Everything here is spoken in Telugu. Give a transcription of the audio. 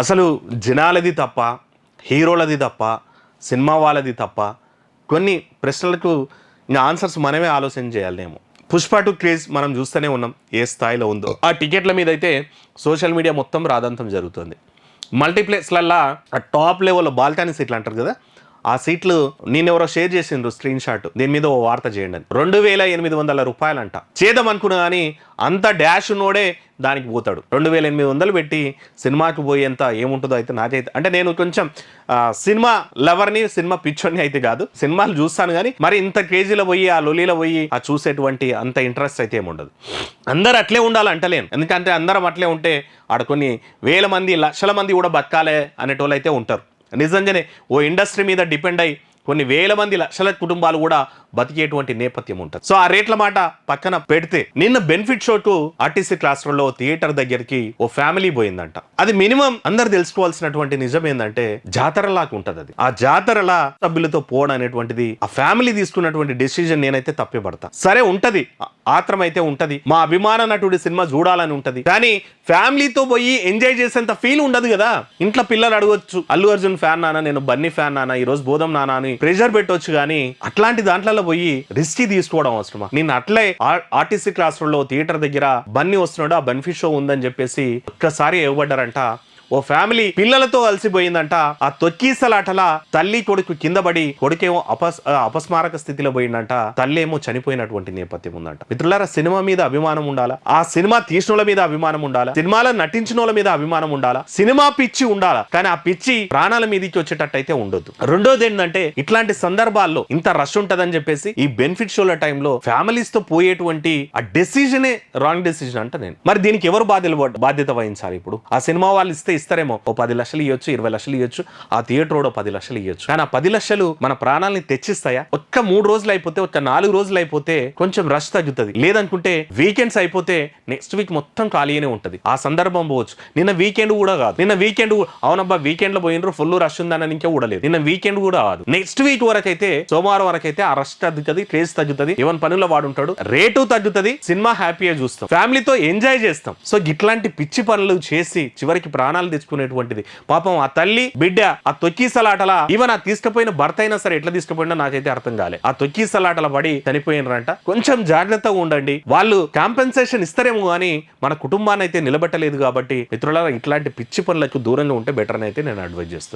అసలు జనాలది తప్ప, హీరోలది తప్ప, సినిమా వాళ్ళది తప్ప, కొన్ని ప్రశ్నలకు ఇంకా ఆన్సర్స్ మనమే ఆలోచన చేయాలేమో. పుష్ప 2 క్రేజ్ మనం చూస్తూనే ఉన్నాం ఏ స్థాయిలో ఉందో. ఆ టికెట్ల మీద అయితే సోషల్ మీడియా మొత్తం రాదంతం జరుగుతుంది. మల్టీప్లెక్స్లల్లా ఆ టాప్ లెవెల్లో బాల్కనీ సీట్లు అంటారు కదా, ఆ సీట్లు నేనెవరో షేర్ చేసిండ్రు స్క్రీన్ షాట్, దీని మీద ఓ వార్త చేయండి అని. 2800 రూపాయలంట. చేద్దాం అనుకున్నా కానీ అంత డాష్ ఉన్నోడే దానికి పోతాడు. 2800 పెట్టి సినిమాకి పోయేంత ఏముంటుందో అయితే నాకైతే, అంటే నేను కొంచెం సినిమా లవర్ని, సినిమా పిచ్చోని అయితే కాదు, సినిమాలు చూస్తాను కానీ మరి ఇంత క్రేజీలో పోయి ఆ లొలీలో పోయి ఆ చూసేటువంటి అంత ఇంట్రెస్ట్ అయితే ఏముండదు. అందరు అట్లే ఉండాలి అంటలేను, ఎందుకంటే అందరం అట్లే ఉంటే ఆడ కొన్ని వేల మంది, లక్షల మంది కూడా బతకాలే అనేటోళ్ళు అయితే ఉంటారు. నిజంగానే ఓ ఇండస్ట్రీ మీద డిపెండ్ అయ్యి కొన్ని వేల మంది, లక్షల కుటుంబాలు కూడా బతికేటువంటి నేపథ్యం ఉంటుంది. సో ఆ రేట్ల మాట పక్కన పెడితే నిన్న బెనిఫిట్ షోకు ఆర్టీసీ క్లాస్ రూమ్ లో థియేటర్ దగ్గరికి ఓ ఫ్యామిలీ పోయిందంట. అది మినిమం అందరు తెలుసుకోవాల్సినటువంటి నిజం ఏంటంటే జాతరలాగా ఉంటది అది. ఆ జాతరలా సభ్యులతో పోవడం అనేటువంటిది ఆ ఫ్యామిలీ తీసుకున్నటువంటి డెసిజన్ నేనైతే తప్పిపడతా. సరే ఉంటది, ఆత్రం అయితే ఉంటది, మా అభిమాన నటుడి సినిమా చూడాలని ఉంటది, కానీ ఫ్యామిలీతో పోయి ఎంజాయ్ చేసేంత ఫీల్ ఉండదు కదా. ఇంట్లో పిల్లలు అడగొచ్చు, అల్లు అర్జున్ ఫ్యాన్ నానా, నేను బన్నీ ఫ్యాన్ నానా, ఈ రోజు బోధం నానా అని ప్రెషర్ పెట్టొచ్చు, కానీ అట్లాంటి దాంట్లో పోయి రిస్క్ తీసుకోవడం అవసరమా? నేను అట్లే ఆర్టీసీ క్లాస్ రూమ్ లో థియేటర్ దగ్గర బన్నీ వస్తున్నాడు, ఆ బెనిఫిట్ షో ఉందని చెప్పేసి ఒక్కసారి ఇవ్వబడ్డారంట. ఓ ఫ్యామిలీ పిల్లలతో అలసిపోయిందంట. ఆ తొక్కీసలాటలా తల్లి కొడుకు కింద పడి, కొడుకేమో అపస్మారక స్థితిలో పోయిందంట, తల్లి ఏమో చనిపోయినటువంటి నేపథ్యం ఉందంట. మిత్రులారా, సినిమా మీద అభిమానం ఉండాలా, ఆ సినిమా తీసిన మీద అభిమానం ఉండాలా, సినిమాలో నటించిన మీద అభిమానం ఉండాలా, సినిమా పిచ్చి ఉండాలా, కానీ ఆ పిచ్చి ప్రాణాల మీదకి వచ్చేటట్టు అయితే ఉండొద్దు. రెండోది ఏంటంటే, ఇట్లాంటి సందర్భాల్లో ఇంత రష్ ఉంటదని చెప్పేసి ఈ బెనిఫిట్ షోల టైంలో ఫ్యామిలీస్ తో పోయేటువంటి ఆ డెసిజనే రాంగ్ డెసిజన్ అంట నేను. మరి దీనికి ఎవరు బాధ్యత వహించాలి? ఇప్పుడు ఆ సినిమా వాళ్ళు ఇస్తారేమో, ఓ 10 లక్షలు ఇవ్వచ్చు, 20 లక్షలు ఇవ్వచ్చు, ఆ థియేటర్ కూడా 10 లక్షలు ఇవ్వచ్చు, కానీ ఆ 10 లక్షలు మన ప్రాణాలని తెచ్చిస్తాయా? ఒక్క 3 రోజులు అయిపోతే, ఒక్క 4 రోజులు అయిపోతే కొంచెం రష్ తగ్గుతుంది. లేదనుకుంటే వీకెండ్స్ అయిపోతే నెక్స్ట్ వీక్ మొత్తం ఖాళీనే ఉంటుంది. ఆ సందర్భం పోవచ్చు. నిన్న వీకెండ్ కూడా కాదు, నిన్న వీకెండ్ అవునబ్బా వీకెండ్ లో పోయినరు, ఫుల్ రష్ ఉందని ఇంకా కూడా లేదు. నిన్న వీకెండ్ కూడా కాదు, నెక్స్ట్ వీక్ వరకు అయితే, సోమవారం వరకు అయితే ఆ రష్ తగ్గుతుంది, క్రేజ్ తగ్గుతుంది, ఈవెన్ పనుల్లో వాడుంటాడు, రేటు తగ్గుతుంది, సినిమా హ్యాపీగా చూస్తాం, ఫ్యామిలీతో ఎంజాయ్ చేస్తాం. సో ఇట్లాంటి పిచ్చి పనులు చేసి చివరికి ప్రాణాలు తెచ్చుకునేటువంటిది పాపం ఆ తల్లి బిడ్డ ఆ తొక్కీసలాటలా, ఈవెన్ ఆ తీసుకుపోయిన భర్త అయినా సరే ఎట్లా తీసుకుపోయినా నాకైతే అర్థం కాలే. ఆ తొక్కీసలాటల పడి చనిపోయినరంట. కొంచెం జాగ్రత్తగా ఉండండి. వాళ్ళు కాంపెన్సేషన్ ఇస్తారేమో కానీ మన కుటుంబాన్ని అయితే నిలబెట్టలేదు. కాబట్టి మిత్రులారా, ఇట్లాంటి పిచ్చి పనులకు దూరంగా ఉంటే బెటర్ అని అయితే నేను అడ్వైజ్ చేస్తున్నాను.